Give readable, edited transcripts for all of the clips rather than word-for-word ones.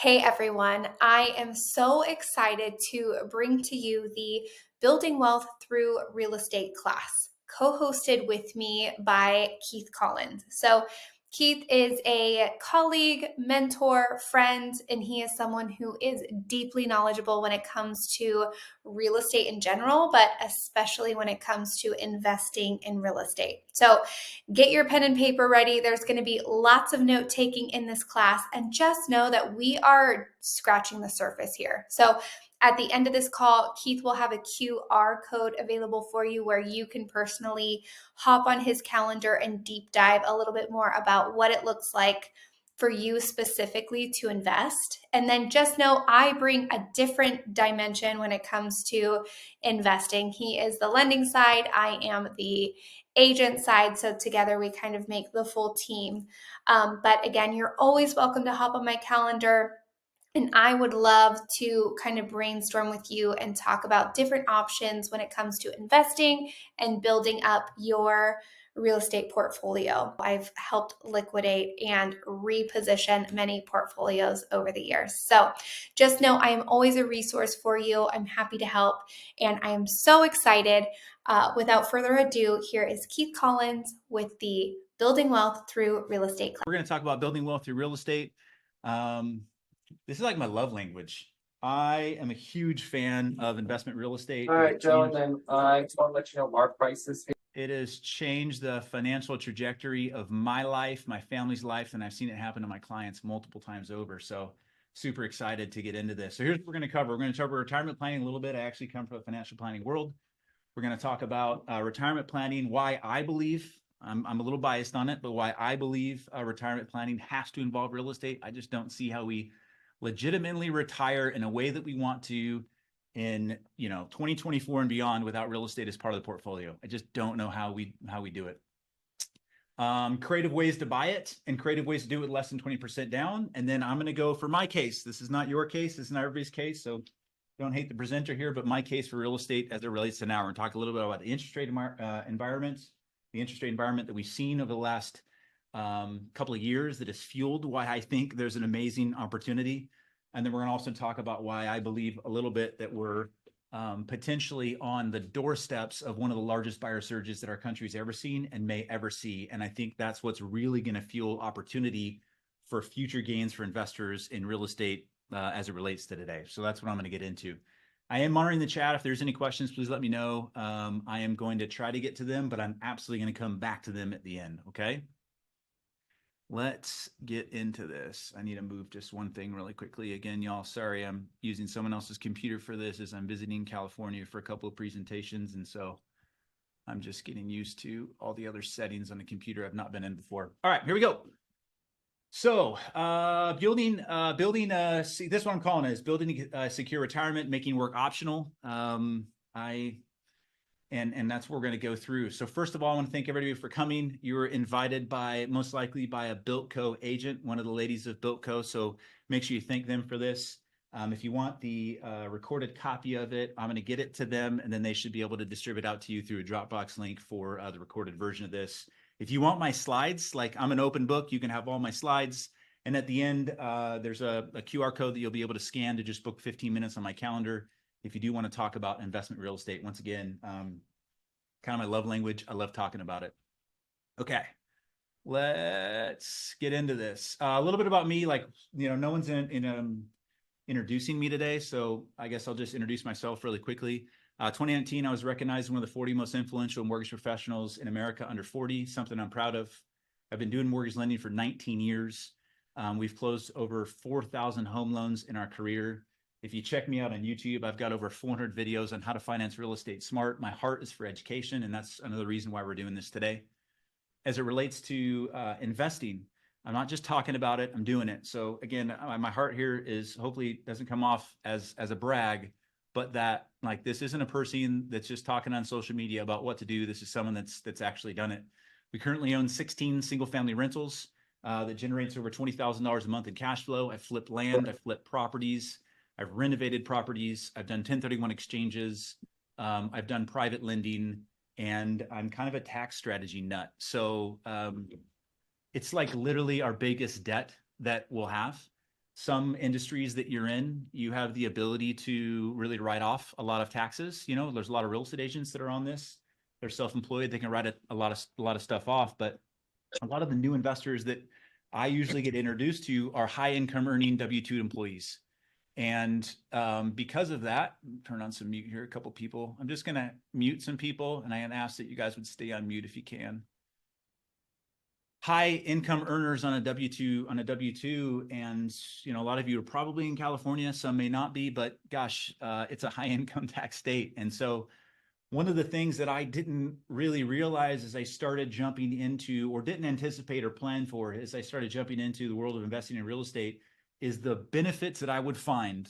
Hey everyone, I am so excited to bring to you the Building Wealth Through Real Estate class, co hosted with me by Keith Collins. So, Keith is a colleague, mentor, friend, and he is someone who is deeply knowledgeable when it comes to real estate in general, but especially when it comes to investing in real estate. So, get your pen and paper ready. There's going to be lots of note taking in this class, and just know that we are scratching the surface here. So, at the end of this call, Keith will have a QR code available for you where you can personally hop on his calendar and deep dive a little bit more about what it looks like for you specifically to invest. And then just know I bring a different dimension when it comes to investing. He is the lending side, I am the agent side. So together we kind of make the full team. But again, you're always welcome to hop on my calendar. And I would love to kind of brainstorm with you and talk about different options when it comes to investing and building up your real estate portfolio. I've helped liquidate and reposition many portfolios over the years. So just know I am always a resource for you. I'm happy to help. And I am so excited. Without further ado, here is Keith Collins with the Building Wealth Through Real Estate class. We're going to talk about building wealth through real estate. This is like my love language. I am a huge fan of investment real estate. All right, Joe, and then I just want to let you know Mark Price is here. It has changed the financial trajectory of my life, my family's life, and I've seen it happen to my clients multiple times over. So super excited to get into this. So here's what we're going to cover. We're going to cover retirement planning a little bit. I actually come from the financial planning world. We're going to talk about retirement planning, why I believe, I'm a little biased on it, but why I believe retirement planning has to involve real estate. I just don't see how we legitimately retire in a way that we want to in 2024 and beyond without real estate as part of the portfolio. I just don't know how we do it. Creative ways to buy it and creative ways to do it with less than 20% down. And then I'm going to go for my case. This is not your case. This is not everybody's case. So don't hate the presenter here, but my case for real estate as it relates to now. We're going to talk a little bit about the interest rate environment, the interest rate environment that we've seen over the last couple of years that has fueled why I think there's an amazing opportunity. And then we're going to also talk about why I believe a little bit that we're potentially on the doorsteps of one of the largest buyer surges that our country's ever seen and may ever see. And I think that's what's really going to fuel opportunity for future gains for investors in real estate as it relates to today. So that's what I'm going to get into. I am monitoring the chat. If there's any questions, please let me know. I am going to try to get to them, but I'm absolutely going to come back to them at the end. Okay. Let's get into this. I need to move just one thing really quickly. Again, y'all, sorry, I'm using someone else's computer for this as I'm visiting California for a couple of presentations. And so I'm just getting used to all the other settings on the computer I've not been in before. All right, here we go. So building, see, this is what I'm calling it, is building a secure retirement, making work optional. And that's what we're going to go through. So first of all, I want to thank everybody for coming. You were invited most likely by a BuiltCo agent, one of the ladies of BuiltCo. So make sure you thank them for this. If you want the recorded copy of it, I'm going to get it to them, and then they should be able to distribute out to you through a Dropbox link for the recorded version of this. If you want my slides, like I'm an open book, you can have all my slides. And at the end, there's a QR code that you'll be able to scan to just book 15 minutes on my calendar. If you do want to talk about investment real estate, once again, kind of my love language. I love talking about it. Okay, let's get into this. A little bit about me, like, no one's introducing me today. So I guess I'll just introduce myself really quickly. 2019, I was recognized as one of the 40 most influential mortgage professionals in America under 40, something I'm proud of. I've been doing mortgage lending for 19 years. We've closed over 4,000 home loans in our career. If you check me out on YouTube, I've got over 400 videos on how to finance real estate smart. My heart is for education, and that's another reason why we're doing this today. As it relates to investing, I'm not just talking about it, I'm doing it. So again, my heart here is hopefully it doesn't come off as a brag, but that like this isn't a person that's just talking on social media about what to do. This is someone that's actually done it. We currently own 16 single-family rentals that generates over $20,000 a month in cash flow. I've flipped land, I've flipped properties, I've renovated properties, I've done 1031 exchanges, I've done private lending, and I'm kind of a tax strategy nut. So it's like literally our biggest debt that we'll have. Some industries that you're in, you have the ability to really write off a lot of taxes. You know, there's a lot of real estate agents that are on this. They're self-employed. They can write a lot of stuff off. But a lot of the new investors that I usually get introduced to are high income earning W-2 employees. And because of that, turn on some mute here, a couple people. I'm just going to mute some people, and I ask that you guys would stay on mute if you can. High income earners on a W-2, and you know, a lot of you are probably in California, some may not be, but gosh, it's a high income tax state. And so one of the things that I didn't really realize as I started jumping into, or didn't anticipate or plan for, as I started jumping into the world of investing in real estate, is the benefits that I would find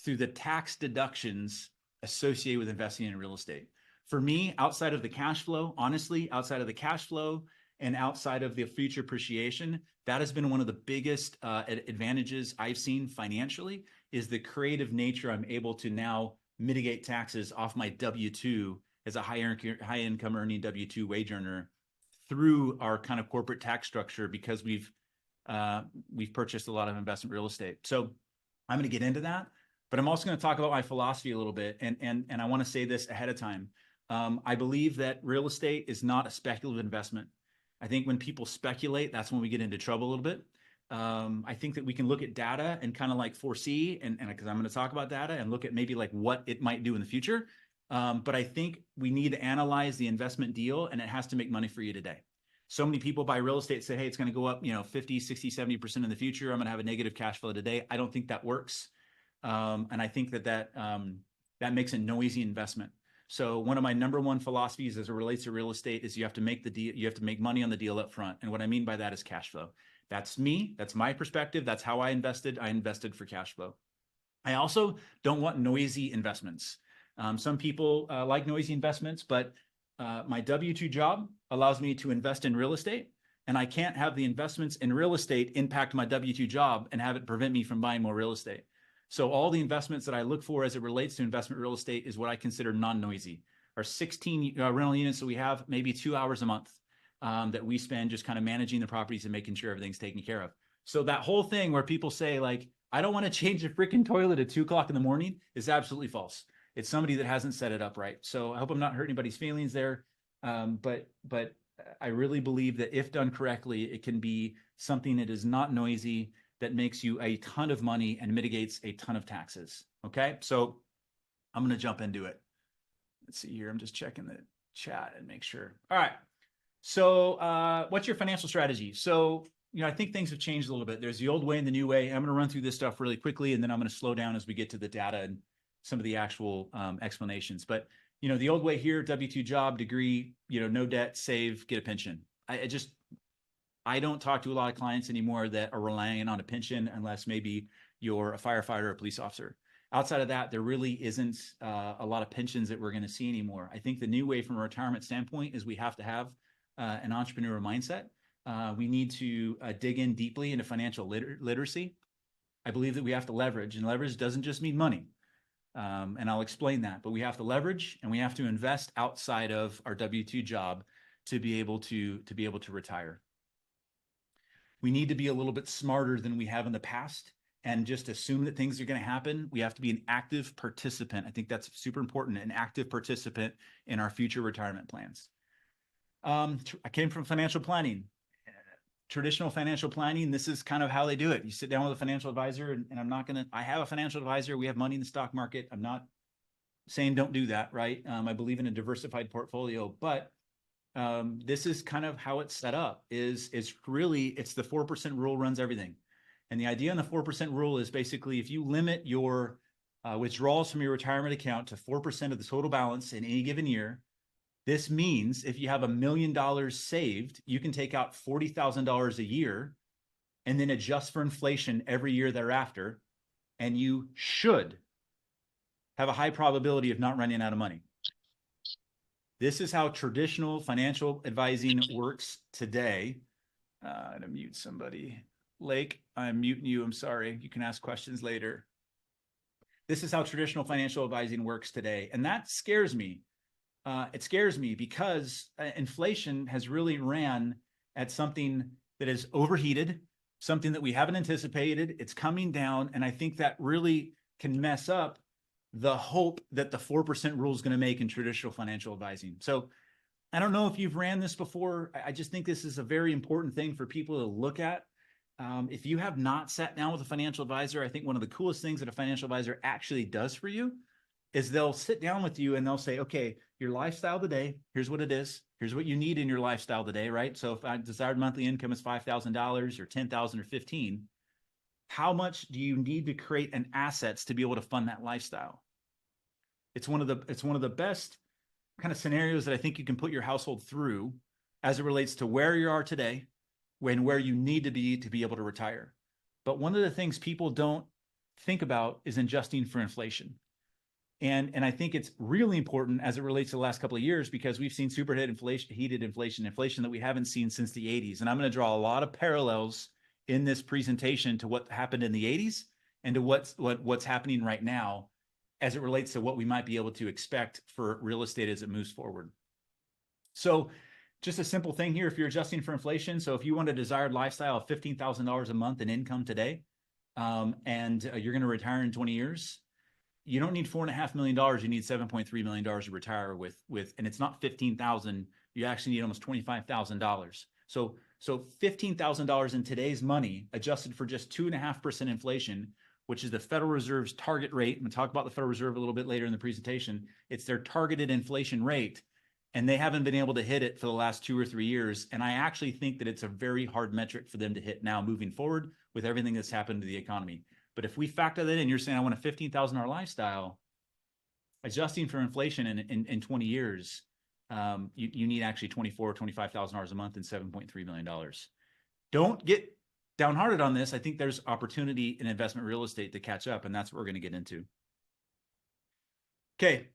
through the tax deductions associated with investing in real estate. For me, outside of the cash flow, honestly, outside of the cash flow and outside of the future appreciation, that has been one of the biggest advantages I've seen financially, is the creative nature I'm able to now mitigate taxes off my W-2 as a high income earning W-2 wage earner through our kind of corporate tax structure, because we've purchased a lot of investment real estate. So I'm going to get into that, but I'm also going to talk about my philosophy a little bit. And I want to say this ahead of time. I believe that real estate is not a speculative investment. I think when people speculate, that's when we get into trouble a little bit. I think that we can look at data and kind of like foresee, and because I'm going to talk about data and look at maybe like what it might do in the future. But I think we need to analyze the investment deal, and it has to make money for you today. So many people buy real estate, say, hey, it's going to go up, 50, 60, 70% in the future. I'm going to have a negative cash flow today. I don't think that works. And I think that makes a noisy investment. So one of my number one philosophies as it relates to real estate is you have to make the deal, you have to make money on the deal up front. And what I mean by that is cash flow. That's me. That's my perspective. That's how I invested. I invested for cash flow. I also don't want noisy investments. Some people like noisy investments, but my W-2 job allows me to invest in real estate, and I can't have the investments in real estate impact my W-2 job and have it prevent me from buying more real estate. So all the investments that I look for as it relates to investment real estate is what I consider non-noisy. Our 16 rental units that we have, maybe 2 hours a month that we spend just kind of managing the properties and making sure everything's taken care of. So that whole thing where people say like, I don't want to change the freaking toilet at 2 o'clock in the morning is absolutely false. It's somebody that hasn't set it up right. So I hope I'm not hurting anybody's feelings there. But I really believe that if done correctly, it can be something that is not noisy, that makes you a ton of money and mitigates a ton of taxes. Okay, so I'm going to jump into it. Let's see here. I'm just checking the chat and make sure. All right. So what's your financial strategy? So, I think things have changed a little bit. There's the old way and the new way. I'm going to run through this stuff really quickly, and then I'm going to slow down as we get to the data and some of the actual explanations. But, the old way here, W-2 job, degree, no debt, save, get a pension. I don't talk to a lot of clients anymore that are relying on a pension unless maybe you're a firefighter or a police officer. Outside of that, there really isn't a lot of pensions that we're going to see anymore. I think the new way from a retirement standpoint is we have to have an entrepreneurial mindset. We need to dig in deeply into financial literacy. I believe that we have to leverage, and leverage doesn't just mean money. And I'll explain that, but we have to leverage and we have to invest outside of our W-2 job to be able to retire. We need to be a little bit smarter than we have in the past and just assume that things are going to happen. We have to be an active participant. I think that's super important, an active participant in our future retirement plans. I came from financial planning. Traditional financial planning, this is kind of how they do it. You sit down with a financial advisor, and I have a financial advisor. We have money in the stock market. I'm not saying don't do that, right? I believe in a diversified portfolio, but this is kind of how it's set up. It's the 4% rule runs everything. And the idea in the 4% rule is basically if you limit your withdrawals from your retirement account to 4% of the total balance in any given year, this means if you have $1 million saved, you can take out $40,000 a year and then adjust for inflation every year thereafter. And you should have a high probability of not running out of money. This is how traditional financial advising works today. I'm gonna mute somebody. Lake, I'm muting you. I'm sorry. You can ask questions later. This is how traditional financial advising works today. And that scares me. It scares me because inflation has really ran at something that is overheated, something that we haven't anticipated. It's coming down. And I think that really can mess up the hope that the 4% rule is going to make in traditional financial advising. So I don't know if you've ran this before. I just think this is a very important thing for people to look at. If you have not sat down with a financial advisor, I think one of the coolest things that a financial advisor actually does for you is they'll sit down with you and they'll say, okay, your lifestyle today, here's what it is. Here's what you need in your lifestyle today, right? So if desired monthly income is $5,000 or $10,000 or $15,000, how much do you need to create an assets to be able to fund that lifestyle? It's one of the best kind of scenarios that I think you can put your household through as it relates to where you are today, where you need to be able to retire. But one of the things people don't think about is adjusting for inflation. And I think it's really important as it relates to the last couple of years, because we've seen super heated inflation that we haven't seen since the 80s. And I'm going to draw a lot of parallels in this presentation to what happened in the 80s and to what's happening right now as it relates to what we might be able to expect for real estate as it moves forward. So just a simple thing here, if you're adjusting for inflation. So if you want a desired lifestyle of $15,000 a month in income today, and you're going to retire in 20 years, you don't need $4.5 million. You need $7.3 million to retire with, and it's not 15,000. You actually need almost $25,000. So $15,000 in today's money, adjusted for just 2.5% inflation, which is the Federal Reserve's target rate. I'm going to talk about the Federal Reserve a little bit later in the presentation. It's their targeted inflation rate, and they haven't been able to hit it for the last 2 or 3 years. And I actually think that it's a very hard metric for them to hit now moving forward with everything that's happened to the economy. But if we factor that in, you're saying I want a $15,000 lifestyle, adjusting for inflation in 20 years, you need actually $24,000 or $25,000 a month and $7.3 million. Don't get downhearted on this. I think there's opportunity in investment real estate to catch up, and that's what we're going to get into. Okay,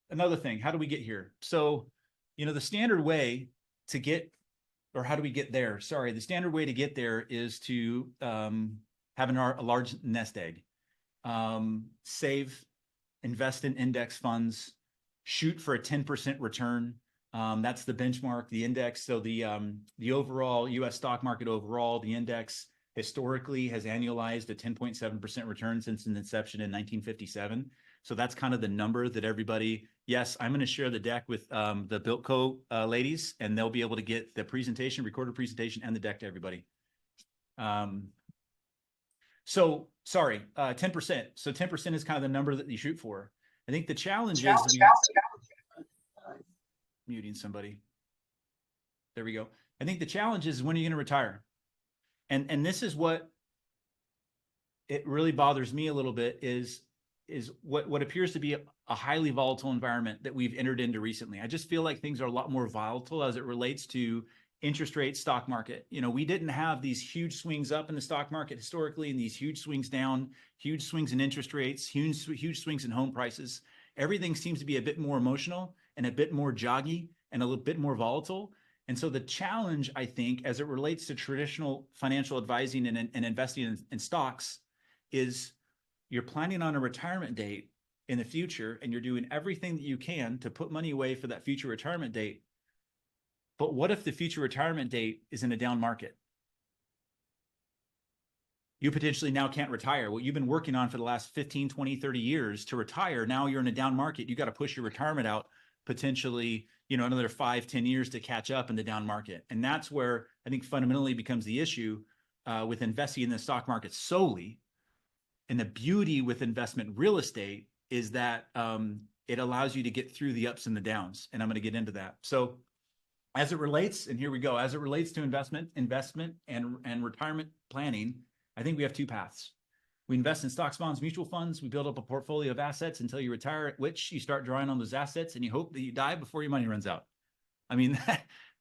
another thing, how do we get here? So, the standard way to get, or how do we get there? Sorry, the standard way to get there is to have a large nest egg. Save, invest in index funds, shoot for a 10% return. That's the benchmark, the index. So the overall U.S. stock market overall, the index historically has annualized a 10.7% return since its inception in 1957. So that's kind of the number that everybody, yes, I'm going to share the deck with the BuiltCo ladies, and they'll be able to get the presentation, recorded presentation, and the deck to everybody. So sorry, 10%. So 10% is kind of the number that you shoot for. I think the challenge is muting somebody. There we go. I think the challenge is when are you going to retire? And this is what it really bothers me a little bit is what appears to be a highly volatile environment that we've entered into recently. I just feel like things are a lot more volatile as it relates to interest rate, stock market. We didn't have these huge swings up in the stock market historically, and these huge swings down, huge swings in interest rates, huge swings in home prices. Everything seems to be a bit more emotional and a bit more joggy and a little bit more volatile. And so the challenge, I think, as it relates to traditional financial advising and investing in stocks is you're planning on a retirement date in the future, and you're doing everything that you can to put money away for that future retirement date. But what if the future retirement date is in a down market? You potentially now can't retire. What you've been working on for the last 15, 20, 30 years to retire, now you're in a down market. You got to push your retirement out potentially, another 5, 10 years to catch up in the down market. And that's where I think fundamentally becomes the issue with investing in the stock market solely. And the beauty with investment real estate is that it allows you to get through the ups and the downs. And I'm going to get into that. So as it relates, and here we go, as it relates to investment and retirement planning, I think we have two paths. We invest in stocks, bonds, mutual funds. We build up a portfolio of assets until you retire, at which you start drawing on those assets and you hope that you die before your money runs out. I mean,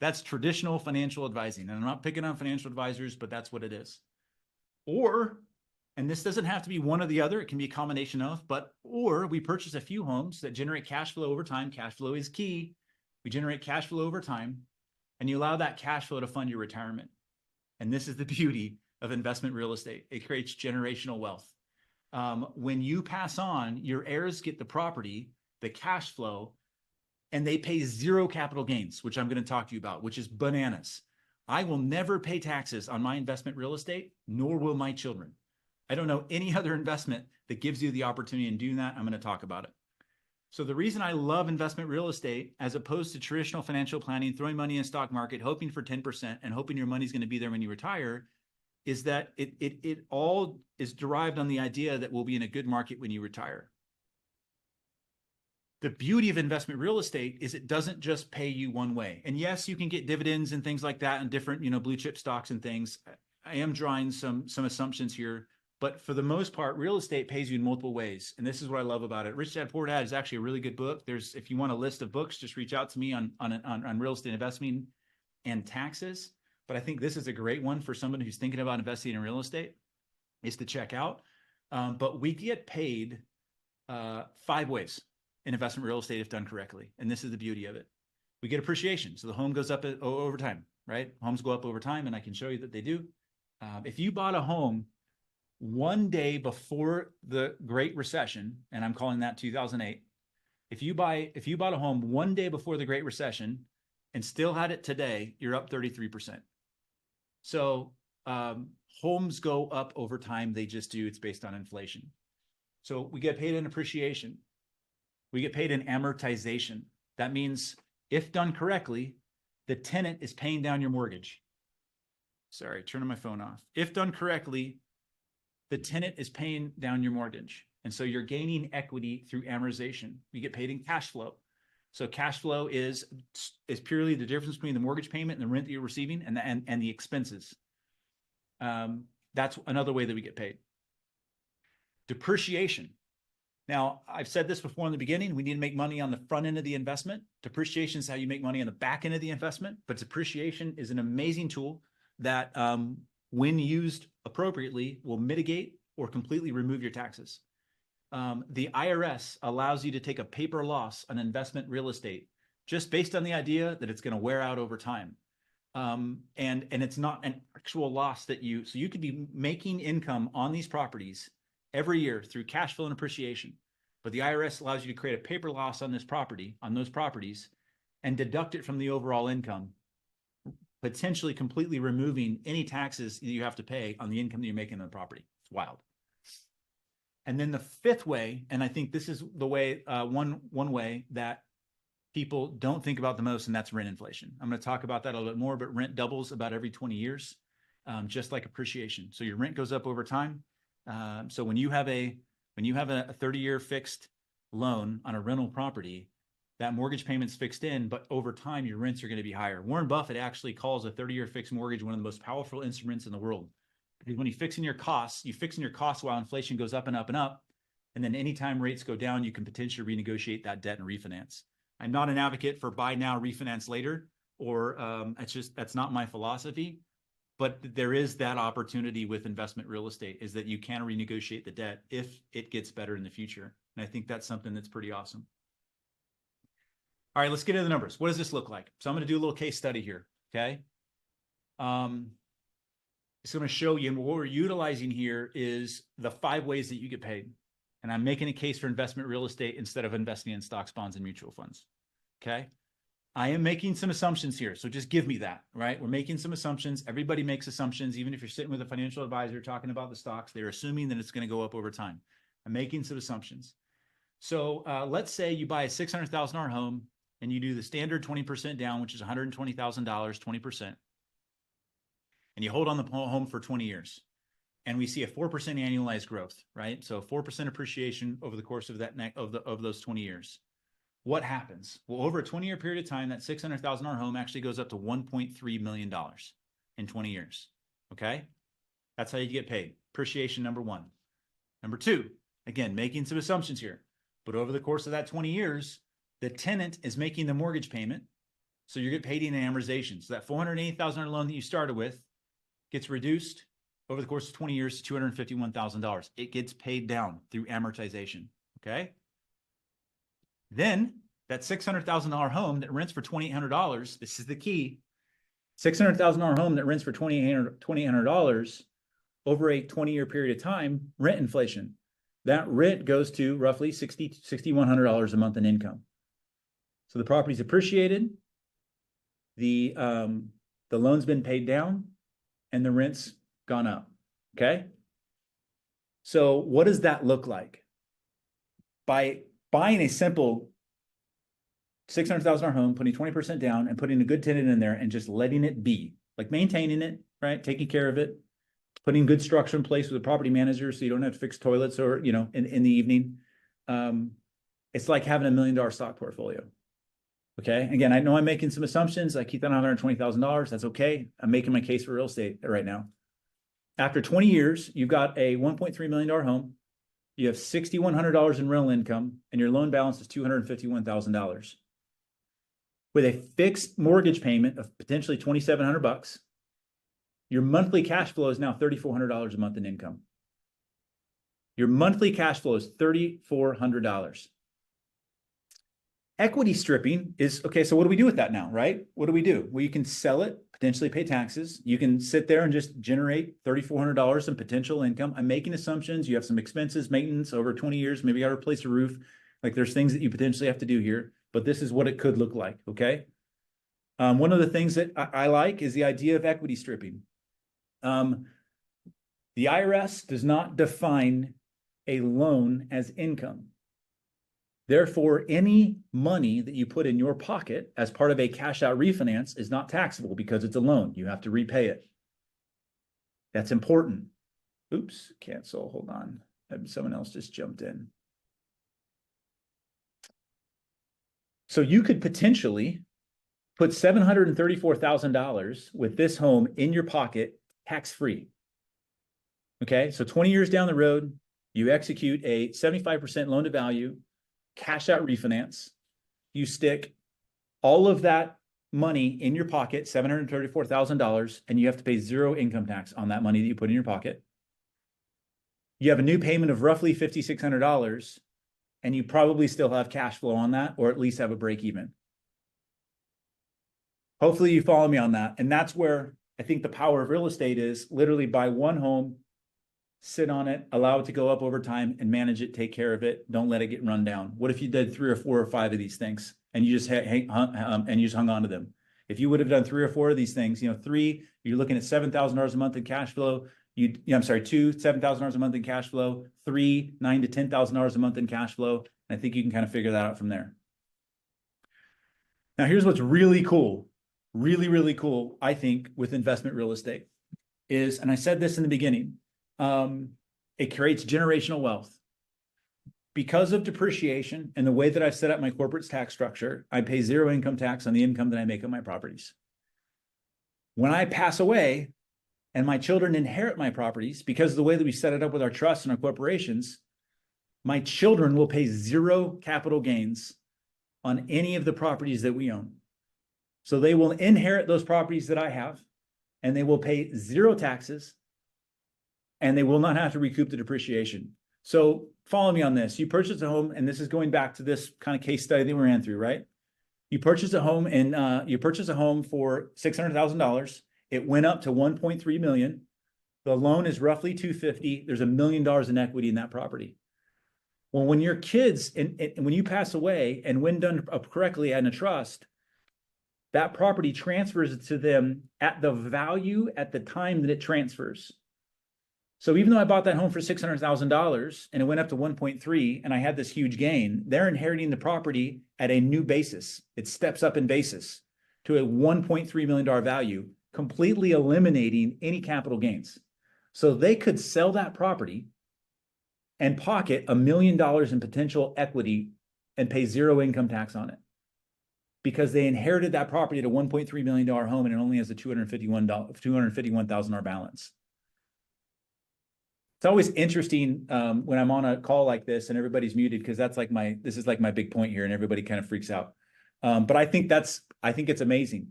that's traditional financial advising. And I'm not picking on financial advisors, but that's what it is. Or, and this doesn't have to be one or the other, it can be a combination of, or we purchase a few homes that generate cash flow over time. Cash flow is key. We generate cash flow over time, and you allow that cash flow to fund your retirement. And this is the beauty of investment real estate. It creates generational wealth. When you pass on, your heirs get the property, the cash flow, and they pay zero capital gains, which I'm going to talk to you about, which is bananas. I will never pay taxes on my investment real estate, nor will my children. I don't know any other investment that gives you the opportunity in doing that. I'm going to talk about it. So the reason I love investment real estate, as opposed to traditional financial planning, throwing money in stock market, hoping for 10% and hoping your money's going to be there when you retire, is that it all is derived on the idea that we'll be in a good market when you retire. The beauty of investment real estate is it doesn't just pay you one way. And yes, you can get dividends and things like that and different, blue chip stocks and things. I am drawing some assumptions here, but for the most part, real estate pays you in multiple ways. And this is what I love about it. Rich Dad Poor Dad is actually a really good book. If you want a list of books, just reach out to me on real estate investing and taxes. But I think this is a great one for someone who's thinking about investing in real estate, is to check out. But we get paid 5 ways in investment real estate if done correctly. And this is the beauty of it. We get appreciation. So the home goes up over time, right? Homes go up over time, and I can show you that they do. If you bought a home one day before the Great Recession, and I'm calling that 2008, if you bought a home one day before the Great Recession and still had it today, you're up 33%. So homes go up over time. They just do. It's based on inflation. So we get paid in appreciation. We get paid in amortization. That means, if done correctly, the tenant is paying down your mortgage. Sorry, turning my phone off. If done correctly, the tenant is paying down your mortgage. And so you're gaining equity through amortization. We get paid in cash flow. So cash flow is purely the difference between the mortgage payment and the rent that you're receiving and the expenses. That's another way that we get paid. Depreciation. Now, I've said this before in the beginning, we need to make money on the front end of the investment. Depreciation is how you make money on the back end of the investment, but depreciation is an amazing tool that, when used appropriately, will mitigate or completely remove your taxes. The IRS allows you to take a paper loss on investment real estate just based on the idea that it's going to wear out over time. And it's not an actual loss so you could be making income on these properties every year through cash flow and appreciation. But the IRS allows you to create a paper loss on those properties, and deduct it from the overall income, potentially completely removing any taxes that you have to pay on the income that you're making on the property. It's wild. And then the 5th way, and I think this is the way, one way that people don't think about the most, and that's rent inflation. I'm going to talk about that a little bit more, but rent doubles about every 20 years, just like appreciation. So your rent goes up over time. So when you have a 30-year fixed loan on a rental property, that mortgage payment's fixed in, but over time your rents are going to be higher. Warren Buffett actually calls a 30-year fixed mortgage one of the most powerful instruments in the world, because when you're fixing your costs, while inflation goes up and up and up, and then anytime rates go down, you can potentially renegotiate that debt and refinance. I'm not an advocate for buy now, refinance later, or that's not my philosophy. But there is that opportunity with investment real estate, is that you can renegotiate the debt if it gets better in the future. And I think that's something that's pretty awesome. All right, let's get into the numbers. What does this look like? So I'm going to do a little case study here, okay? So I'm going to show you, and what we're utilizing here is the 5 ways that you get paid. And I'm making a case for investment real estate instead of investing in stocks, bonds, and mutual funds, okay? I am making some assumptions here, so just give me that, right? We're making some assumptions. Everybody makes assumptions. Even if you're sitting with a financial advisor talking about the stocks, they're assuming that it's going to go up over time. I'm making some assumptions. So let's say you buy a $600,000 home and you do the standard 20% down, which is $120,000, 20%. And you hold on the home for 20 years. And we see a 4% annualized growth, right? So 4% appreciation over the course of those 20 years. What happens? Well, over a 20-year period of time, that $600,000 home actually goes up to $1.3 million in 20 years, okay? That's how you get paid. Appreciation, number 1. Number 2, again, making some assumptions here, but over the course of that 20 years, the tenant is making the mortgage payment, so you get paid in amortization. So that $480,000 loan that you started with gets reduced over the course of 20 years to $251,000. It gets paid down through amortization, okay? Then that $600,000 home that rents for $2,800, this is the key, $600,000 home that rents for $2,800 over a 20-year period of time, rent inflation. That rent goes to roughly $6,100 a month in income. So the property's appreciated. The the loan's been paid down, and the rent's gone up. Okay. So what does that look like? By buying a simple $600,000 home, putting 20% down and putting a good tenant in there and just letting it be, like maintaining it, right? Taking care of it, putting good structure in place with a property manager so you don't have to fix toilets or, in the evening. It's like having $1 million stock portfolio. Okay. Again, I know I'm making some assumptions. I keep that on $120,000. That's okay. I'm making my case for real estate right now. After 20 years, you've got a $1.3 million home. You have $6,100 in rental income, and your loan balance is $251,000. With a fixed mortgage payment of potentially $2,700, your monthly cash flow is now $3,400 a month in income. Your monthly cash flow is $3,400. Equity stripping is, okay, so what do we do with that now, right? What do we do? Well, you can sell it, potentially pay taxes. You can sit there and just generate $3,400 in potential income. I'm making assumptions. You have some expenses, maintenance over 20 years. Maybe you got to replace a roof. Like there's things that you potentially have to do here, but this is what it could look like, okay? One of the things that I like is the idea of equity stripping. The IRS does not define a loan as income. Therefore, any money that you put in your pocket as part of a cash out refinance is not taxable because it's a loan. You have to repay it. That's important. Oops, cancel. Hold on. Someone else just jumped in. So you could potentially put $734,000 with this home in your pocket tax-free. Okay, so 20 years down the road, you execute a 75% loan to value, cash out refinance. You stick all of that money in your pocket, $734,000, and you have to pay zero income tax on that money that you put in your pocket. You have a new payment of roughly $5,600, and you probably still have cash flow on that, or at least have a break even. Hopefully you follow me on that. And that's where I think the power of real estate is: literally buy one home, sit on it, allow it to go up over time, and manage it, take care of it. Don't let it get run down. What if you did 3 or 4 or 5 of these things and you just hung on to them? If you would have done 3 or 4 of these things, 3, you're looking at $7,000 a month in cash flow. 2, $7,000 a month in cash flow. 3, $9,000 to $10,000 a month in cash flow. And I think you can kind of figure that out from there. Now, here's what's really cool, really cool, I think, with investment real estate is, and I said this in the beginning, it creates generational wealth. Because of depreciation and the way that I've set up my corporate tax structure, I pay zero income tax on the income that I make on my properties. When I pass away and my children inherit my properties, because of the way that we set it up with our trusts and our corporations, my children will pay zero capital gains on any of the properties that we own. So they will inherit those properties that I have, and they will pay zero taxes, and they will not have to recoup the depreciation. So follow me on this. You purchase a home, and this is going back to this kind of case study that we ran through, right? You purchase a home, and you purchase a home for $600,000. It went up to $1.3 million. The loan is roughly $250,000. There's $1 million in equity in that property. Well, when your kids, and when you pass away, and when done correctly in a trust, that property transfers to them at the value at the time that it transfers. So even though I bought that home for $600,000 and it went up to 1.3 and I had this huge gain, they're inheriting the property at a new basis. It steps up in basis to a $1.3 million value, completely eliminating any capital gains. So they could sell that property and pocket $1 million in potential equity and pay zero income tax on it, because they inherited that property at a $1.3 million home and it only has a $251,000 balance. It's always interesting when I'm on a call like this and everybody's muted, because that's like this is like my big point here, and everybody kind of freaks out. But I think it's amazing.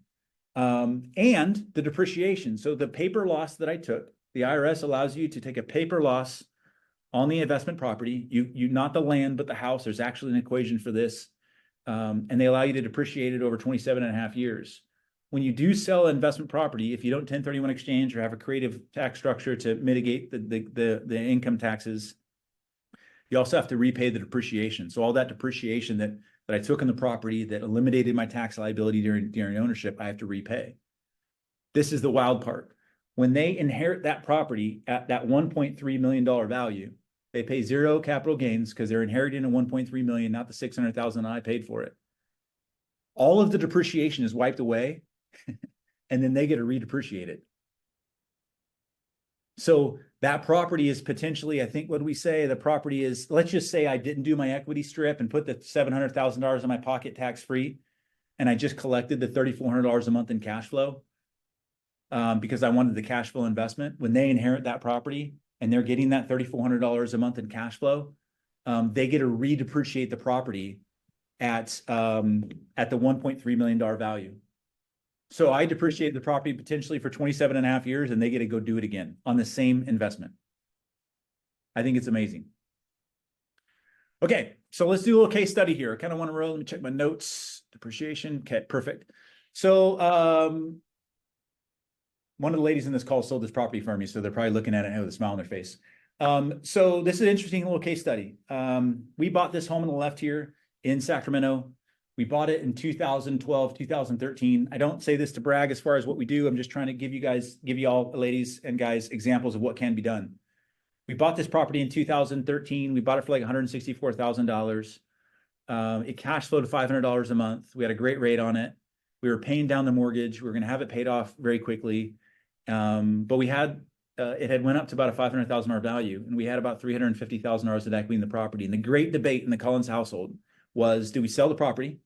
And the depreciation. So the paper loss that I took, the IRS allows you to take a paper loss on the investment property. You not the land, but the house. There's actually an equation for this. And they allow you to depreciate it over 27.5 years. When you do sell an investment property, if you don't 1031 exchange or have a creative tax structure to mitigate the income taxes, you also have to repay the depreciation. So all that depreciation that I took on the property that eliminated my tax liability during ownership, I have to repay. This is the wild part. When they inherit that property at that $1.3 million value, they pay zero capital gains because they're inheriting a 1.3 million, not the 600,000 I paid for it. All of the depreciation is wiped away, and then they get to redepreciate it. So that property is potentially, I think, what do we say? The property is, let's just say I didn't do my equity strip and put the $700,000 in my pocket tax-free, and I just collected the $3,400 a month in cash flow because I wanted the cash flow investment. When they inherit that property and they're getting that $3,400 a month in cash flow, they get to redepreciate the property at the $1.3 million value. So I depreciated the property potentially for 27 and a half years, and they get to go do it again on the same investment. I think it's amazing. Okay, so let's do a little case study here. I kind of want to roll. Let me check my notes. Depreciation. Okay, perfect. So one of the ladies in this call sold this property for me, so they're probably looking at it with a smile on their face. So this is an interesting little case study. We bought this home on the left here in Sacramento. We bought it in 2012, 2013. I don't say this to brag as far as what we do. I'm just trying to give you all ladies and guys examples of what can be done. We bought this property in 2013. We bought it for like $164,000. It cash flowed $500 a month. We had a great rate on it. We were paying down the mortgage. We were going to have it paid off very quickly. But we had, it had went up to about a $500,000 value, and we had about $350,000 of equity in the property. And the great debate in the Collins household was, do we sell the property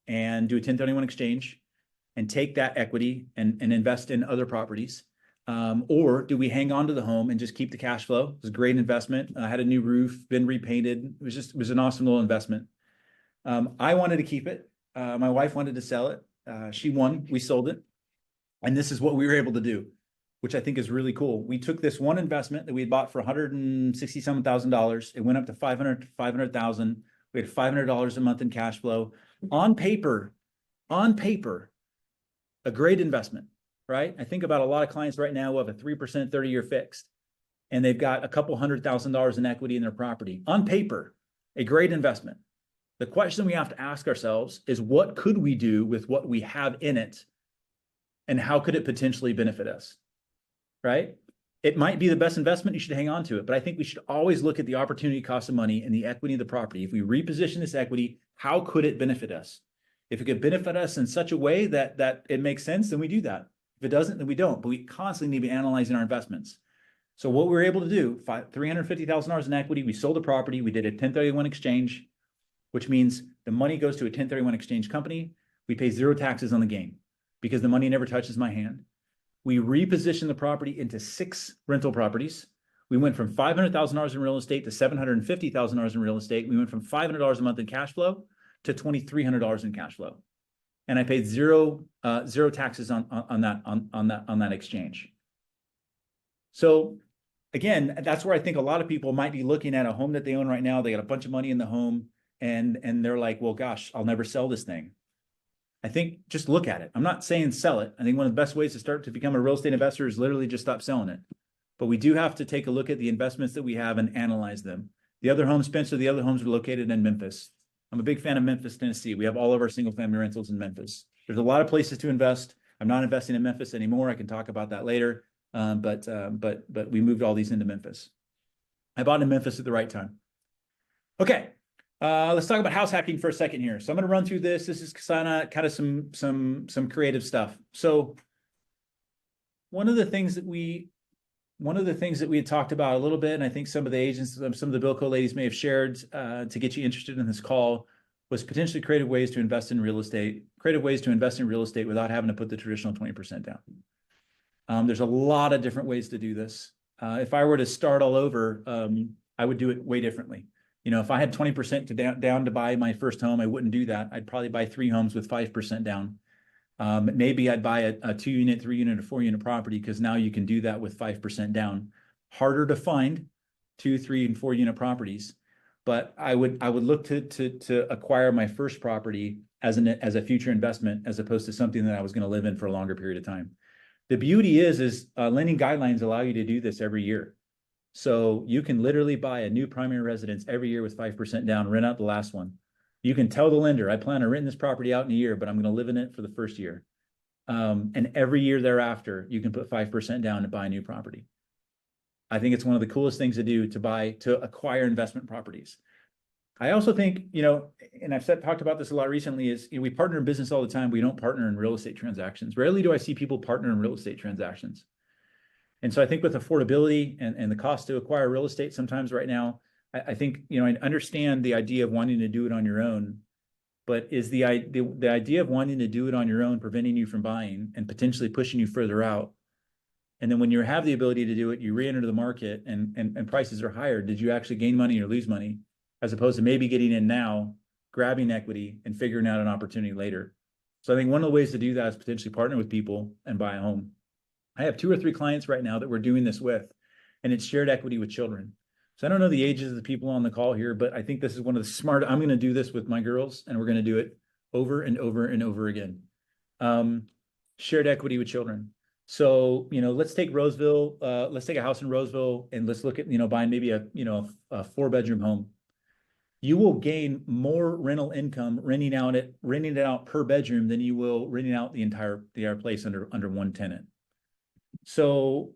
and do a 1031 exchange and take that equity and invest in other properties? Or do we hang on to the home and just keep the cash flow? It was a great investment. I had a new roof, been repainted. It was an awesome little investment. I wanted to keep it. My wife wanted to sell it. She won, we sold it. And this is what we were able to do, which I think is really cool. We took this one investment that we had bought for $167,000. It went up to $500,000. We had $500 a month in cash flow. On paper, a great investment, right? I think about a lot of clients right now who have a 3% 30-year fixed, and they've got a couple $100,000 in equity in their property. On paper, a great investment. The question we have to ask ourselves is, what could we do with what we have in it, and how could it potentially benefit us, right? It might be the best investment. You should hang on to it. But I think we should always look at the opportunity cost of money and the equity of the property. If we reposition this equity, how could it benefit us? If it could benefit us in such a way that it makes sense, then we do that. If it doesn't, then we don't. But we constantly need to be analyzing our investments. So what we were able to do, $350,000 in equity, we sold the property, we did a 1031 exchange, which means the money goes to a 1031 exchange company. We pay zero taxes on the gain because the money never touches my hand. We repositioned the property into 6 rental properties. We went from $500,000 in real estate to $750,000 in real estate. We went from $500 a month in cash flow to $2,300 in cash flow. And I paid zero taxes on that exchange. So again, that's where I think a lot of people might be looking at a home that they own right now. They got a bunch of money in the home, and they're like, well, gosh, I'll never sell this thing. I think just look at it. I'm not saying sell it. I think one of the best ways to start to become a real estate investor is literally just stop selling it. But we do have to take a look at the investments that we have and analyze them. The other homes, Spencer, the other homes are located in Memphis. I'm a big fan of Memphis, Tennessee. We have all of our single family rentals in Memphis. There's a lot of places to invest. I'm not investing in Memphis anymore. I can talk about that later. But we moved all these into Memphis. I bought in Memphis at the right time. Okay. Let's talk about house hacking for a second here. So I'm going to run through this. This is kind of some creative stuff. So one of the things that we had talked about a little bit, and I think some of the agents, some of the Bilco ladies may have shared to get you interested in this call, was potentially creative ways to invest in real estate, without having to put the traditional 20% down. There's a lot of different ways to do this. If I were to start all over, I would do it way differently. You know, if I had 20% down to buy my first home, I wouldn't do that. I'd probably buy 3 homes with 5% down. Maybe I'd buy a 2-unit, 3-unit, or 4-unit property, because now you can do that with 5% down. Harder to find 2, 3, and 4-unit properties, but I would look to acquire my first property as a future investment, as opposed to something that I was going to live in for a longer period of time. The beauty is lending guidelines allow you to do this every year. So you can literally buy a new primary residence every year with 5% down, rent out the last one. You can tell the lender, I plan on renting this property out in a year, but I'm going to live in it for the first year. And every year thereafter, you can put 5% down to buy a new property. I think it's one of the coolest things to do to acquire investment properties. I also think, and I've talked about this a lot recently, is we partner in business all the time. We don't partner in real estate transactions. Rarely do I see people partner in real estate transactions. And so I think with affordability and the cost to acquire real estate sometimes right now, I think, I understand the idea of wanting to do it on your own, but is the idea of wanting to do it on your own preventing you from buying and potentially pushing you further out? And then when you have the ability to do it, you re-enter the market and prices are higher. Did you actually gain money or lose money? As opposed to maybe getting in now, grabbing equity and figuring out an opportunity later. So I think one of the ways to do that is potentially partner with people and buy a home. I have 2 or 3 clients right now that we're doing this with, and it's shared equity with children. So I don't know the ages of the people on the call here, but I think this is one of the smart, I'm going to do this with my girls, and we're going to do it over and over and over again. Shared equity with children. So, let's take Roseville, let's take a house in Roseville, and let's look at, buying maybe a 4-bedroom home. You will gain more rental income renting it out per bedroom than you will renting out the entire place under one tenant. So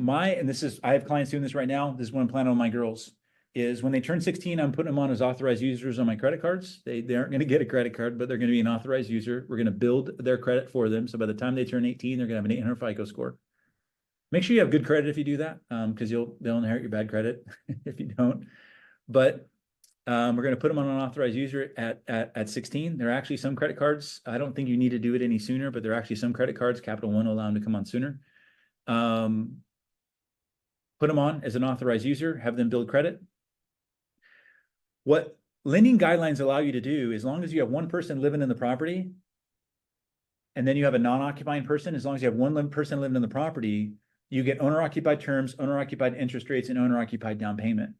I have clients doing this right now. This is what I'm planning on my girls is when they turn 16, I'm putting them on as authorized users on my credit cards. They aren't going to get a credit card, but they're going to be an authorized user. We're going to build their credit for them. So by the time they turn 18, they're going to have an 800 FICO score. Make sure you have good credit if you do that, because they'll inherit your bad credit if you don't. But we're going to put them on an authorized user at 16. There are actually some credit cards. I don't think you need to do it any sooner, but there are actually some credit cards. Capital One will allow them to come on sooner. Put them on as an authorized user, have them build credit. What lending guidelines allow you to do, as long as you have one person living in the property, and then you have a non-occupying person, as long as you have one person living in the property, you get owner-occupied terms, owner-occupied interest rates, and owner-occupied down payment.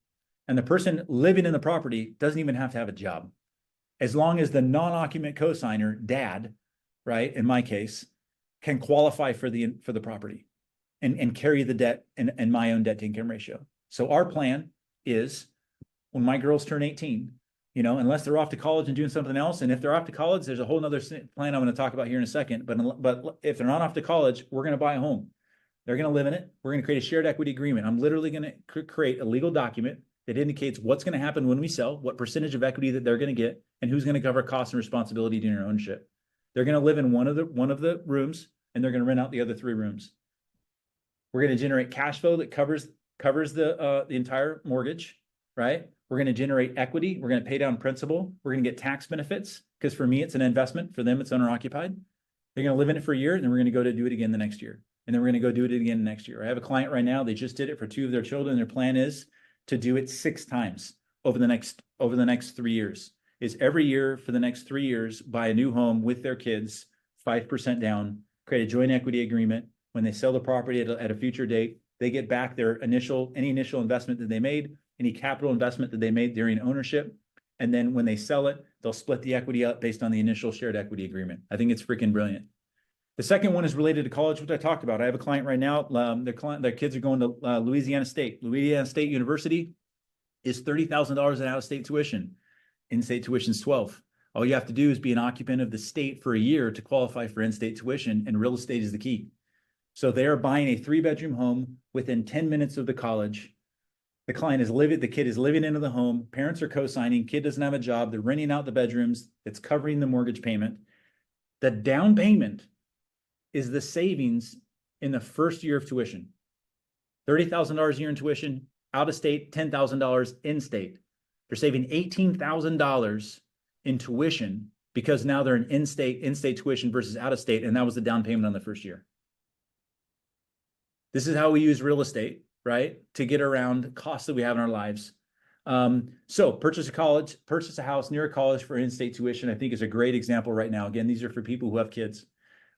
And the person living in the property doesn't even have to have a job. As long as the non-occupant cosigner, dad, right, in my case, can qualify for the property and carry the debt and my own debt to income ratio. So our plan is when my girls turn 18, unless they're off to college and doing something else. And if they're off to college, there's a whole nother plan I'm going to talk about here in a second. But if they're not off to college, we're going to buy a home. They're going to live in it. We're going to create a shared equity agreement. I'm literally going to create a legal document that indicates what's going to happen when we sell, what percentage of equity that they're going to get, and who's going to cover costs and responsibility during their ownership. They're going to live in one of the rooms, and they're going to rent out the other 3 rooms. We're going to generate cash flow that covers the entire mortgage, right? We're going to generate equity. We're going to pay down principal. We're going to get tax benefits because for me, it's an investment. For them, it's owner occupied. They're going to live in it for a year, and then we're going to go to do it again the next year. And then we're going to go do it again next year. I have a client right now. They just did it for 2 of their children. Their plan is to do it 6 times over the next 3 years. Is every year for the next 3 years, buy a new home with their kids, 5% down, create a joint equity agreement. When they sell the property at a future date, they get back any initial investment that they made, any capital investment that they made during ownership. And then when they sell it, they'll split the equity up based on the initial shared equity agreement. I think it's freaking brilliant. The second one is related to college, which I talked about. I have a client right now. Their kids are going to Louisiana State. Louisiana State University is $30,000 in out-of-state tuition. In-state tuition is $12,000. All you have to do is be an occupant of the state for a year to qualify for in-state tuition, and real estate is the key. So they are buying a 3-bedroom home within 10 minutes of the college. The kid is living into the home. Parents are co-signing. Kid doesn't have a job. They're renting out the bedrooms. It's covering the mortgage payment. The down payment is the savings in the first year of tuition. $30,000 a year in tuition, out of state, $10,000 in state. They're saving $18,000 in tuition because now they're in in-state tuition versus out of state, and that was the down payment on the first year. This is how we use real estate, right, to get around costs that we have in our lives. So purchase a house near a college for in-state tuition, I think is a great example right now. Again, these are for people who have kids.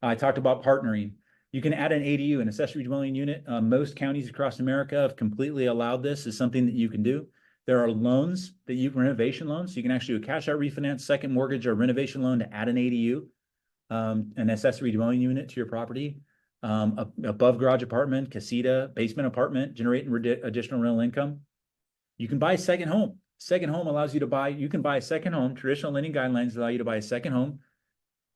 I talked about partnering. You can add an ADU, an accessory dwelling unit. Most counties across America have completely allowed this as something that you can do. There are loans renovation loans. So you can actually do a cash out refinance, second mortgage, or renovation loan to add an ADU, an accessory dwelling unit to your property. Above garage apartment, casita, basement apartment, generating additional rental income. You can buy a second home. Second home allows you to buy, you can buy a second home. Traditional lending guidelines allow you to buy a second home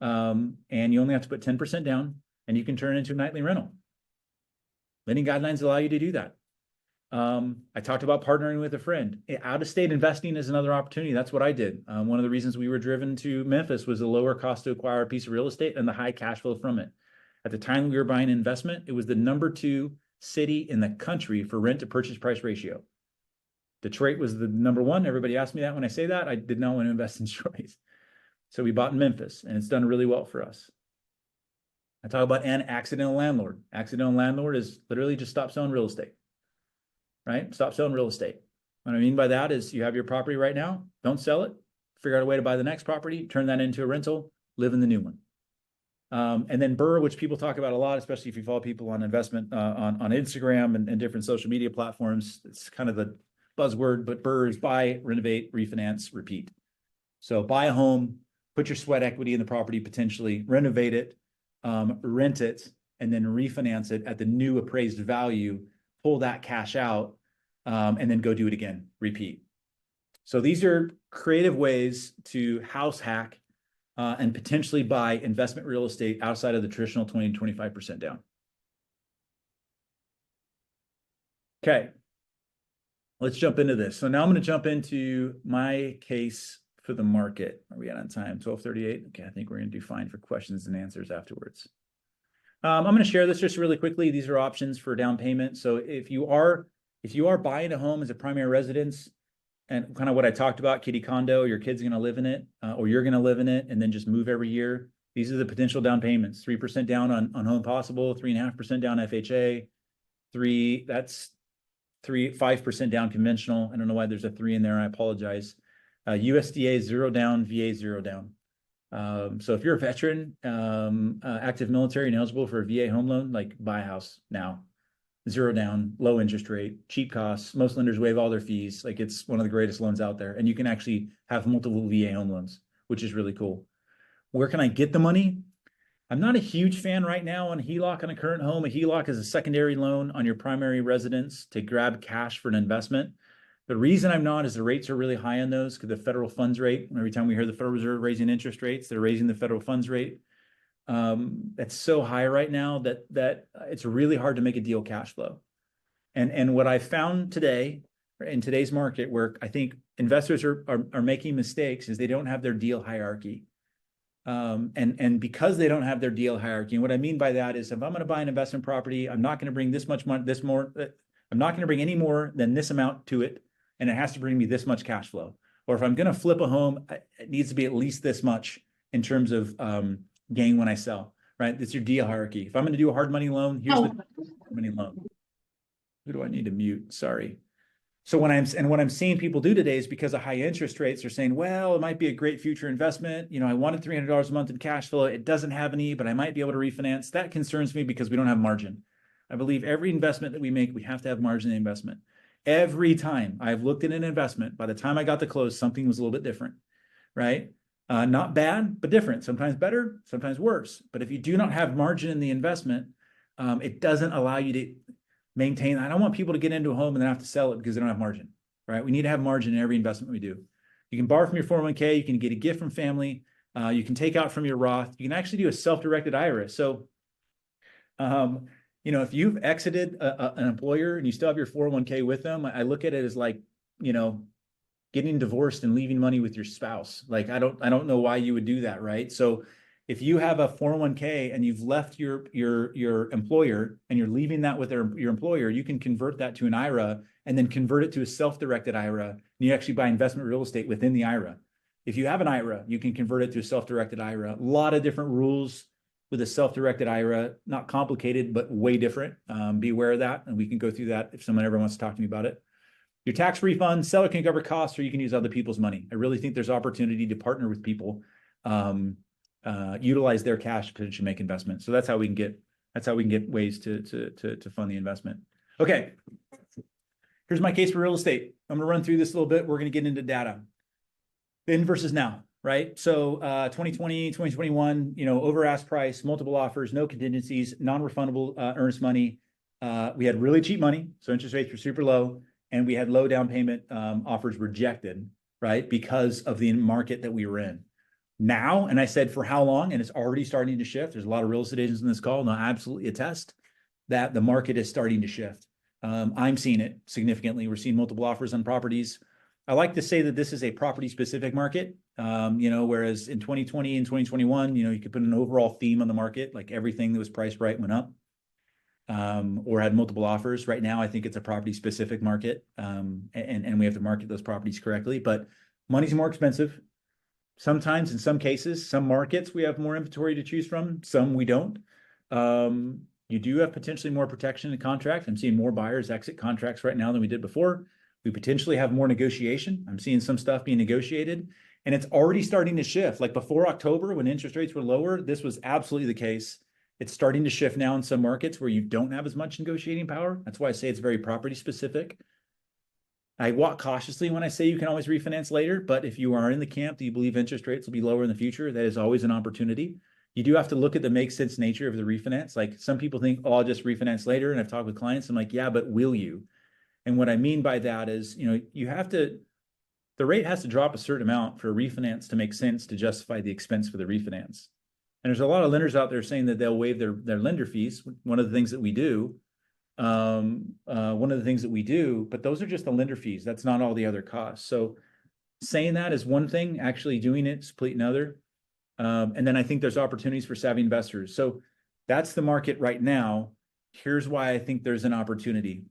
And you only have to put 10% down, and you can turn it into a nightly rental. Lending guidelines allow you to do that. I talked about partnering with a friend. Out-of-state investing is another opportunity. That's what I did. One of the reasons we were driven to Memphis was the lower cost to acquire a piece of real estate and the high cash flow from it. At the time we were buying an investment, it was the #2 city in the country for rent to purchase price ratio. Detroit was the #1. Everybody asked me that when I say that. I did not want to invest in Detroit. So we bought in Memphis, and it's done really well for us. I talk about an accidental landlord. Accidental landlord is literally just stop selling real estate, right? Stop selling real estate. What I mean by that is you have your property right now, don't sell it, figure out a way to buy the next property, turn that into a rental, live in the new one. And then BRRRR, which people talk about a lot, especially if you follow people on investment on Instagram and different social media platforms. It's kind of the buzzword, but BRRRR is buy, renovate, refinance, repeat. So buy a home, put your sweat equity in the property, potentially renovate it, rent it, and then refinance it at the new appraised value, pull that cash out, and then go do it again, repeat. So these are creative ways to house hack and potentially buy investment real estate outside of the traditional 20 to 25% down. Okay, let's jump into this. So now I'm going to jump into my case for the market. Are we out on time? 12:38. Okay, I think we're going to do fine for questions and answers afterwards. I'm going to share this just really quickly. These are options for down payment. So if you are buying a home as a primary residence, and kind of what I talked about, kitty condo, your kid's going to live in it, or you're going to live in it and then just move every year. These are the potential down payments: 3% down on Home Possible, 3.5% down FHA, 5% down conventional. I don't know why there's a 3 in there. I apologize. USDA 0 down, VA 0 down. So if you're a veteran, active military and eligible for a VA home loan, like buy a house now. 0 down, low interest rate, cheap costs. Most lenders waive all their fees. Like, it's one of the greatest loans out there. And you can actually have multiple VA home loans, which is really cool. Where can I get the money? I'm not a huge fan right now on HELOC on a current home. A HELOC is a secondary loan on your primary residence to grab cash for an investment. The reason I'm not is the rates are really high on those, because the federal funds rate, every time we hear the Federal Reserve raising interest rates, they're raising the federal funds rate. That's so high right now that it's really hard to make a deal cash flow. And what I found today in today's market, where I think investors are making mistakes, is they don't have their deal hierarchy. And because they don't have their deal hierarchy, and what I mean by that is, if I'm going to buy an investment property, I'm not going to bring this much money, I'm not going to bring any more than this amount to it, and it has to bring me this much cash flow. Or if I'm going to flip a home, it needs to be at least this much in terms of gain when I sell, right? It's your deal hierarchy. If I'm going to do a hard money loan, here's the hard money loan. Who do I need to mute? Sorry. So what I'm seeing people do today is, because of high interest rates, they're saying, well, it might be a great future investment. You know, I wanted $300 a month in cash flow. It doesn't have any, but I might be able to refinance. That concerns me, because we don't have margin. I believe every investment that we make, we have to have margin in the investment. Every time I've looked at an investment, by the time I got to close, something was a little bit different, right? Not bad, but different. Sometimes better, sometimes worse. But if you do not have margin in the investment, it doesn't allow you to maintain. I don't want people to get into a home and then have to sell it because they don't have margin, right? We need to have margin in every investment we do. You can borrow from your 401k. You can get a gift from family. You can take out from your Roth. You can actually do a self-directed IRA. So, you know, if you've exited an employer and you still have your 401k with them, I look at it as like, you know, getting divorced and leaving money with your spouse. Like, I don't know why you would do that, right? So if you have a 401k and you've left your employer and you're leaving that with your employer, you can convert that to an IRA and then convert it to a self-directed IRA. And you actually buy investment real estate within the IRA. If you have an IRA, you can convert it to a self-directed IRA. A lot of different rules with a self-directed IRA, not complicated, but way different. Be aware of that. And we can go through that if someone ever wants to talk to me about it. Your tax refund, seller can cover costs, or you can use other people's money. I really think there's opportunity to partner with people, utilize their cash to potentially make investments. So that's how we can get ways to fund the investment. Okay. Here's my case for real estate. I'm going to run through this a little bit. We're going to get into data. Then versus now, right? So 2020, 2021, you know, over ask price, multiple offers, no contingencies, non-refundable earnest money. We had really cheap money, so interest rates were super low, and we had low down payment offers rejected, right? Because of the market that we were in. now. And I said, for how long? And it's already starting to shift. There's a lot of real estate agents in this call, and I'll absolutely attest that the market is starting to shift. I'm seeing it significantly. We're seeing multiple offers on properties. I like to say that this is a property specific market, whereas in 2020 and 2021, you could put an overall theme on the market, like everything that was priced right went up, or had multiple offers. Right now, I think it's a property specific market, and we have to market those properties correctly, but money's more expensive. Sometimes, in some cases, some markets, we have more inventory to choose from, some we don't. You do have potentially more protection in contract. I'm seeing more buyers exit contracts right now than we did before. We potentially have more negotiation. I'm seeing some stuff being negotiated, and it's already starting to shift. Like before October, when interest rates were lower, this was absolutely the case. It's starting to shift now in some markets where you don't have as much negotiating power. That's why I say it's very property specific. I walk cautiously when I say you can always refinance later, but if you are in the camp that you believe interest rates will be lower in the future, that is always an opportunity. You do have to look at the make sense nature of the refinance. Like some people think, oh, I'll just refinance later. And I've talked with clients, I'm like, yeah, but will you? And what I mean by that is, the rate has to drop a certain amount for a refinance to make sense to justify the expense for the refinance. And there's a lot of lenders out there saying that they'll waive their lender fees. One of the things that we do, but those are just the lender fees. That's not all the other costs. So saying that is one thing, actually doing it is complete another. And then I think there's opportunities for savvy investors. So that's the market right now. Here's why I think there's an opportunity.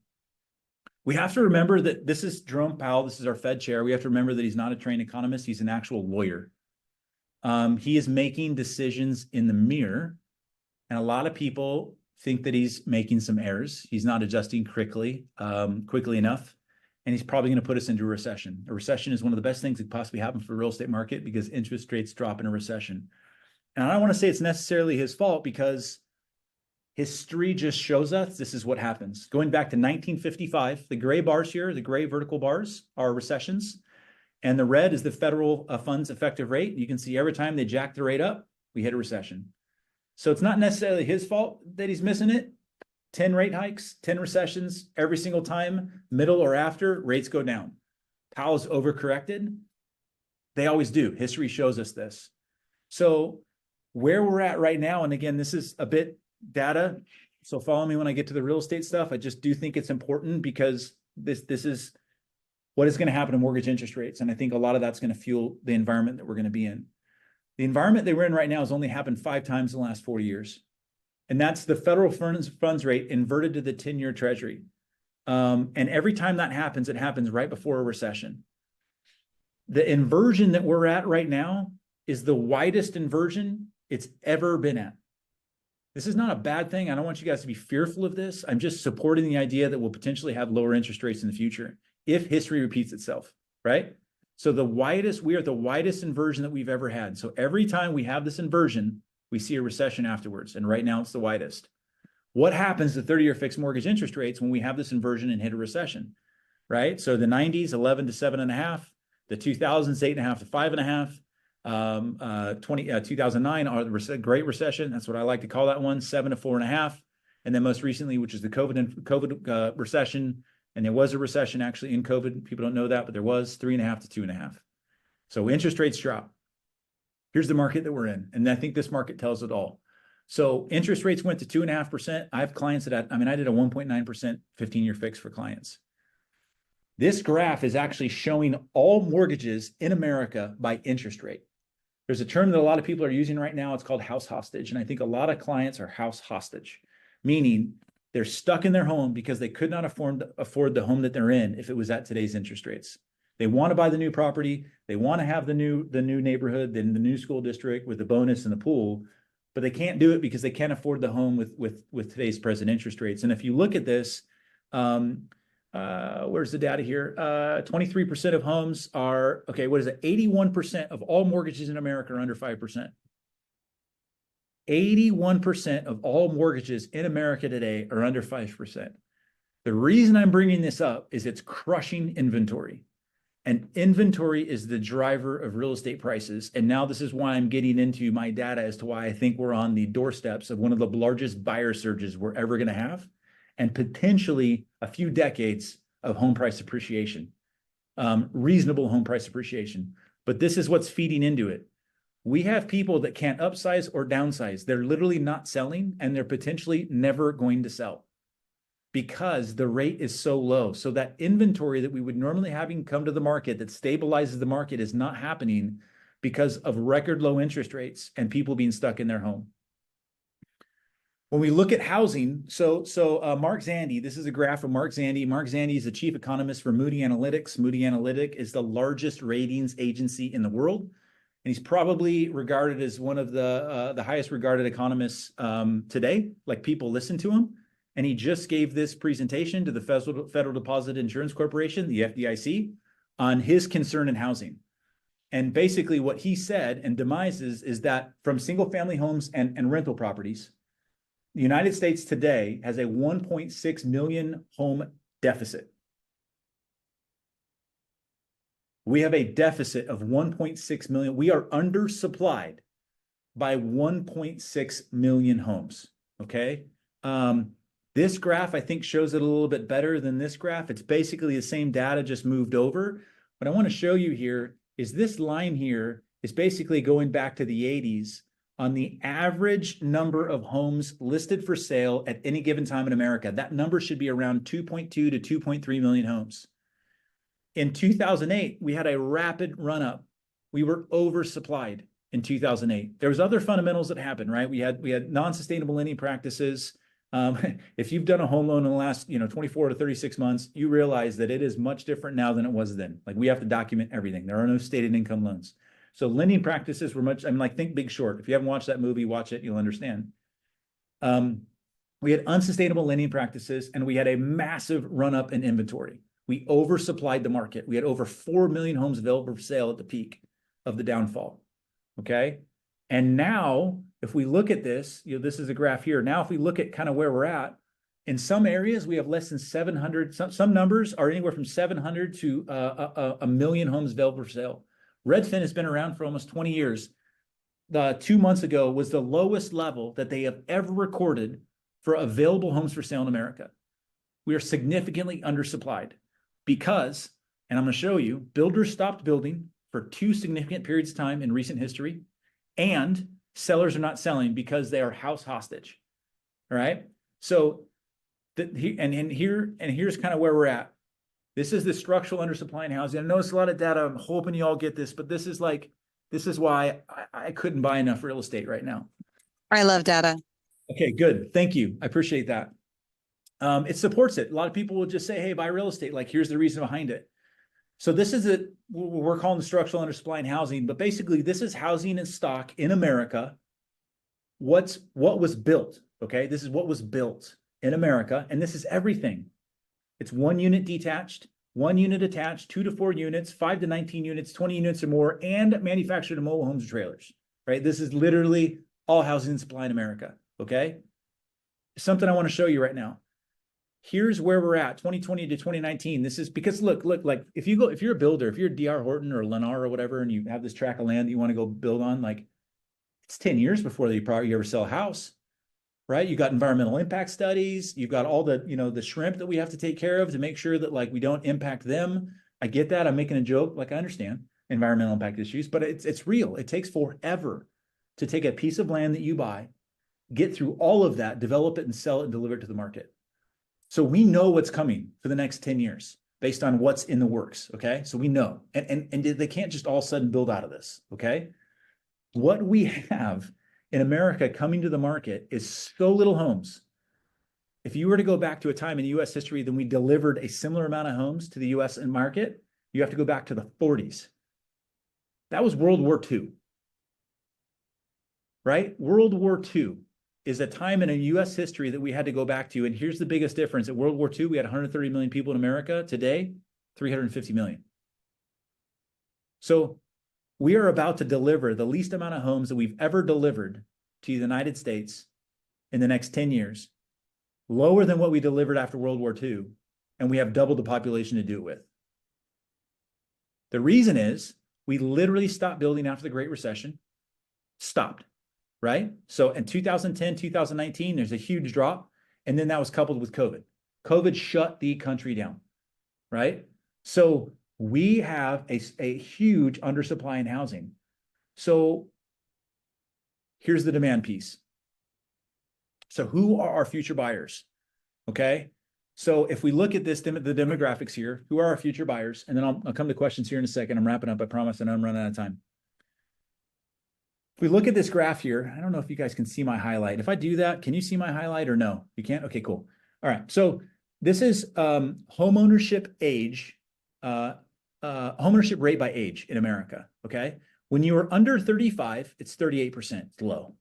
We have to remember that this is Jerome Powell. This is our Fed chair. We have to remember that he's not a trained economist. He's an actual lawyer. He is making decisions in the mirror. And a lot of people think that he's making some errors. He's not adjusting quickly enough. And he's probably going to put us into a recession. A recession is one of the best things that could possibly happen for the real estate market because interest rates drop in a recession. And I don't want to say it's necessarily his fault because history just shows us this is what happens. Going back to 1955, the gray bars here, the gray vertical bars are recessions. And the red is the federal funds effective rate. You can see every time they jack the rate up, we hit a recession. So it's not necessarily his fault that he's missing it. 10 rate hikes, 10 recessions, every single time, middle or after, rates go down. Powell's overcorrected. They always do. History shows us this. So where we're at right now, and again, this is a bit data, so follow me when I get to the real estate stuff. I just do think it's important because this is what is going to happen to mortgage interest rates. And I think a lot of that's going to fuel the environment that we're going to be in. The environment that we're in right now has only happened 5 times in the last 40 years. And that's the federal funds rate inverted to the 10-year treasury. And every time that happens, it happens right before a recession. The inversion that we're at right now is the widest inversion it's ever been at. This is not a bad thing. I don't want you guys to be fearful of this. I'm just supporting the idea that we'll potentially have lower interest rates in the future if history repeats itself, right? So we are the widest inversion that we've ever had. So every time we have this inversion, we see a recession afterwards. And right now it's the widest. What happens to 30-year fixed mortgage interest rates when we have this inversion and hit a recession, right? So the 90s, 11 to 7.5, the 2000s, 8.5 to 5.5, 2009 are the Great Recession. That's what I like to call that one, 7 to 4.5. And then most recently, which is the COVID recession. And there was a recession actually in COVID. People don't know that, but there was 3.5 to 2.5. So interest rates drop. Here's the market that we're in. And I think this market tells it all. So interest rates went to 2.5%. I have clients that I did a 1.9% 15-year fix for clients. This graph is actually showing all mortgages in America by interest rate. There's a term that a lot of people are using right now. It's called house hostage. And I think a lot of clients are house hostage, meaning they're stuck in their home because they could not afford the home that they're in if it was at today's interest rates. They want to buy the new property. They want to have the new neighborhood, then the new school district with the bonus and the pool, but they can't do it because they can't afford the home with today's present interest rates. And if you look at this, where's the data here? 23% of homes are, okay, what is it? 81% of all mortgages in America are under 5%. 81% of all mortgages in America today are under 5%. The reason I'm bringing this up is it's crushing inventory. And inventory is the driver of real estate prices. And now this is why I'm getting into my data as to why I think we're on the doorsteps of one of the largest buyer surges we're ever going to have, and potentially a few decades of home price appreciation, reasonable home price appreciation. But this is what's feeding into it. We have people that can't upsize or downsize. They're literally not selling, and they're potentially never going to sell because the rate is so low. So that inventory that we would normally having come to the market that stabilizes the market is not happening because of record low interest rates and people being stuck in their home. When we look at housing, Mark Zandi, this is a graph from Mark Zandi. Mark Zandi is the chief economist for Moody Analytics. Moody Analytic is the largest ratings agency in the world, and he's probably regarded as one of the highest regarded economists today. Like, people listen to him, and he just gave this presentation to the Federal Deposit Insurance Corporation, the FDIC, on his concern in housing. And basically, what he said and demises is that from single-family homes and rental properties, the United States today has a 1.6 million home deficit. We have a deficit of 1.6 million. We are undersupplied by 1.6 million homes, okay? This graph, I think, shows it a little bit better than this graph. It's basically the same data, just moved over. What I want to show you here is this line here is basically going back to the 80s on the average number of homes listed for sale at any given time in America. That number should be around 2.2 to 2.3 million homes. In 2008, we had a rapid run up. We were oversupplied in 2008. There was other fundamentals that happened, right? We had non-sustainable lending practices. If you've done a home loan in the last 24 to 36 months, you realize that it is much different now than it was then. Like, we have to document everything. There are no stated income loans. So lending practices were much, think Big Short. If you haven't watched that movie, watch it, you'll understand. We had unsustainable lending practices, and we had a massive run up in inventory. We oversupplied the market. We had over 4 million homes available for sale at the peak of the downfall, okay? And now, if we look at this, this is a graph here. Now, if we look at kind of where we're at, in some areas, we have less than 700. Some numbers are anywhere from 700 to a million homes available for sale. Redfin has been around for almost 20 years. 2 months ago was the lowest level that they have ever recorded for available homes for sale in America. We are significantly undersupplied because, and I'm going to show you, builders stopped building for 2 significant periods of time in recent history, and sellers are not selling because they are house hostage. All right. So, here's kind of where we're at. This is the structural undersupply in housing. I know it's a lot of data. I'm hoping you all get this, but this is why I couldn't buy enough real estate right now. I love data. Okay, good. Thank you. I appreciate that. It supports it. A lot of people will just say, hey, buy real estate. Like, here's the reason behind it. So this is what we're calling the structural undersupply in housing, but basically this is housing and stock in America. What was built, okay? This is what was built in America, and this is everything. It's 1 unit detached, 1 unit attached, 2 to 4 units, 5 to 19 units, 20 units or more, and manufactured in mobile homes or trailers, right? This is literally all housing and supply in America, okay? Something I want to show you right now. Here's where we're at, 2020 to 2019. This is because look, like if you're a builder, if you're DR Horton or Lennar or whatever, and you have this tract of land that you want to go build on, like, it's 10 years before you ever sell a house. Right? You got environmental impact studies. You've got all the, the shrimp that we have to take care of to make sure that, like, we don't impact them. I get that. I'm making a joke. Like, I understand environmental impact issues, but it's real. It takes forever to take a piece of land that you buy, get through all of that, develop it and sell it and deliver it to the market. So we know what's coming for the next 10 years based on what's in the works. Okay. So we know, and they can't just all of a sudden build out of this. Okay. What we have in America coming to the market is so little homes. If you were to go back to a time in U.S. history then we delivered a similar amount of homes to the U.S. market, you have to go back to the 40s. That was World War II, right? World War II is a time in a U.S. history that we had to go back to. And here's the biggest difference. At World War II, we had 130 million people in America. Today, 350 million. So we are about to deliver the least amount of homes that we've ever delivered to the United States in the next 10 years, lower than what we delivered after World War II, and we have double the population to do it with. The reason is we literally stopped building after the Great Recession, stopped, right? So in 2010, 2019, there's a huge drop, and then that was coupled with COVID. COVID shut the country down, right? So we have a huge undersupply in housing. So here's the demand piece. So who are our future buyers? Okay. So if we look at this, the demographics here, who are our future buyers? And then I'll come to questions here in a second. I'm wrapping up, I promise, and I'm running out of time. If we look at this graph here, I don't know if you guys can see my highlight. If I do that, can you see my highlight or no? You can't? Okay, cool. All right. So this is homeownership age, homeownership rate by age in America. Okay. When you are under 35, it's 38%. It's low.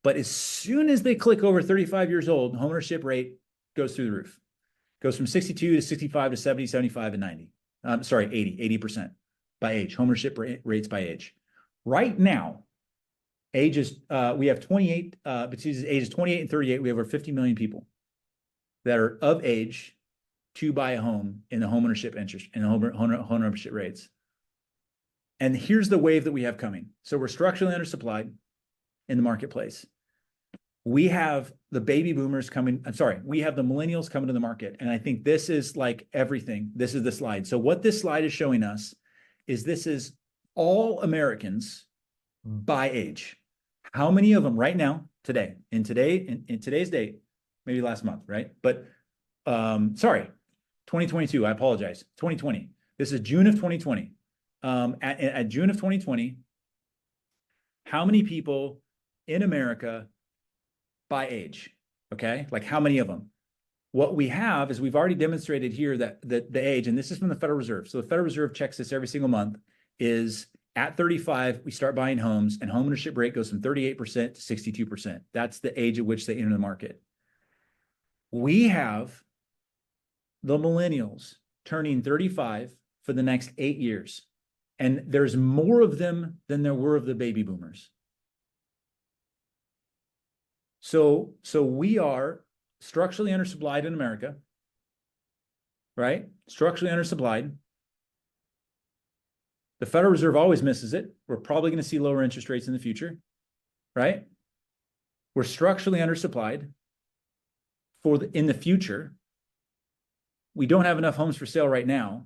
But as soon as they click over 35 years old, homeownership rate goes through the roof. Goes from 62 to 65 to 70, 75, and 90. 80% by age, homeownership rates by age. Right now, ages, we have 28, ages 28 and 38, we have over 50 million people that are of age to buy a home in the homeownership interest, in the homeownership rates. And here's the wave that we have coming. So we're structurally undersupplied in the marketplace. We have the baby boomers coming. We have the millennials coming to the market. And I think this is like everything. This is the slide. So what this slide is showing us is this is all Americans by age. How many of them right now, today, in today's date, maybe last month, right? But 2022, I apologize, 2020. This is June of 2020. At June of 2020, how many people in America by age? Okay, like how many of them? What we have is we've already demonstrated here that the age, and this is from the Federal Reserve. So the Federal Reserve checks this every single month, is at 35, we start buying homes, and homeownership rate goes from 38% to 62%. That's the age at which they enter the market. We have the millennials turning 35 for the next 8 years. And there's more of them than there were of the baby boomers. So we are structurally undersupplied in America, right? Structurally undersupplied. The Federal Reserve always misses it. We're probably going to see lower interest rates in the future, right? We're structurally undersupplied in the future. We don't have enough homes for sale right now.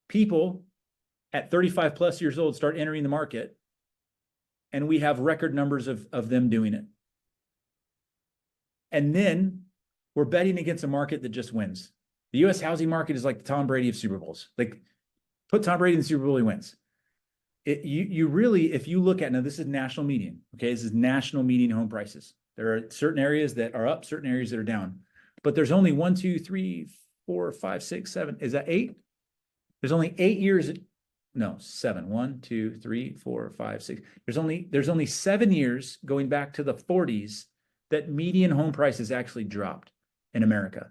People at 35 plus years old start entering the market, and we have record numbers of them doing it. And then we're betting against a market that just wins. The U.S. housing market is like the Tom Brady of Super Bowls. Like, put Tom Brady in the Super Bowl, he wins. You really, if you look at, now this is national median, okay? This is national median home prices. There are certain areas that are up, certain areas that are down. But there's only 1, 2, 3, 4, 5, 6, 7. Is that 8? There's only 8 years. No, 7. 1, 2, 3, 4, 5, 6. There's only 7 years going back to the 40s that median home prices actually dropped in America.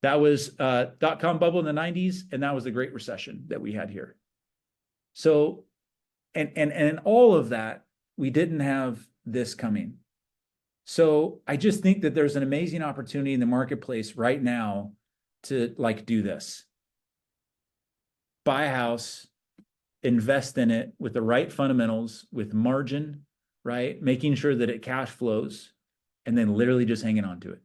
That was dot-com bubble in the 90s, and that was the Great Recession that we had here. So, and all of that, we didn't have this coming. So I just think that there's an amazing opportunity in the marketplace right now to like do this. Buy a house, invest in it with the right fundamentals, with margin, right? Making sure that it cash flows, and then literally just hanging on to it.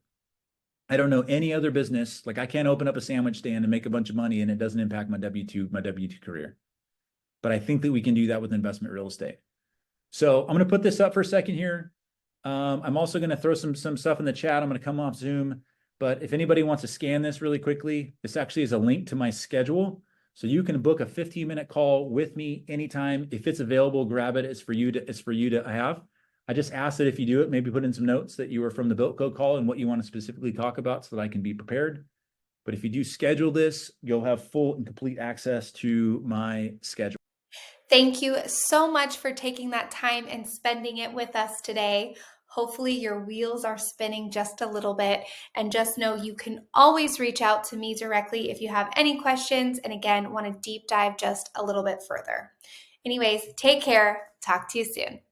I don't know any other business. Like, I can't open up a sandwich stand and make a bunch of money and it doesn't impact my W2 career. But I think that we can do that with investment real estate. So I'm going to put this up for a second here. I'm also going to throw some stuff in the chat. I'm going to come off Zoom. But if anybody wants to scan this really quickly, this actually is a link to my schedule. So you can book a 15-minute call with me anytime. If it's available, grab it. It's for you to have. I just ask that if you do it, maybe put in some notes that you were from the BuiltCo call and what you want to specifically talk about so that I can be prepared. But if you do schedule this, you'll have full and complete access to my schedule. Thank you so much for taking that time and spending it with us today. Hopefully your wheels are spinning just a little bit, and just know you can always reach out to me directly if you have any questions and again, want to deep dive just a little bit further. Anyways, take care. Talk to you soon.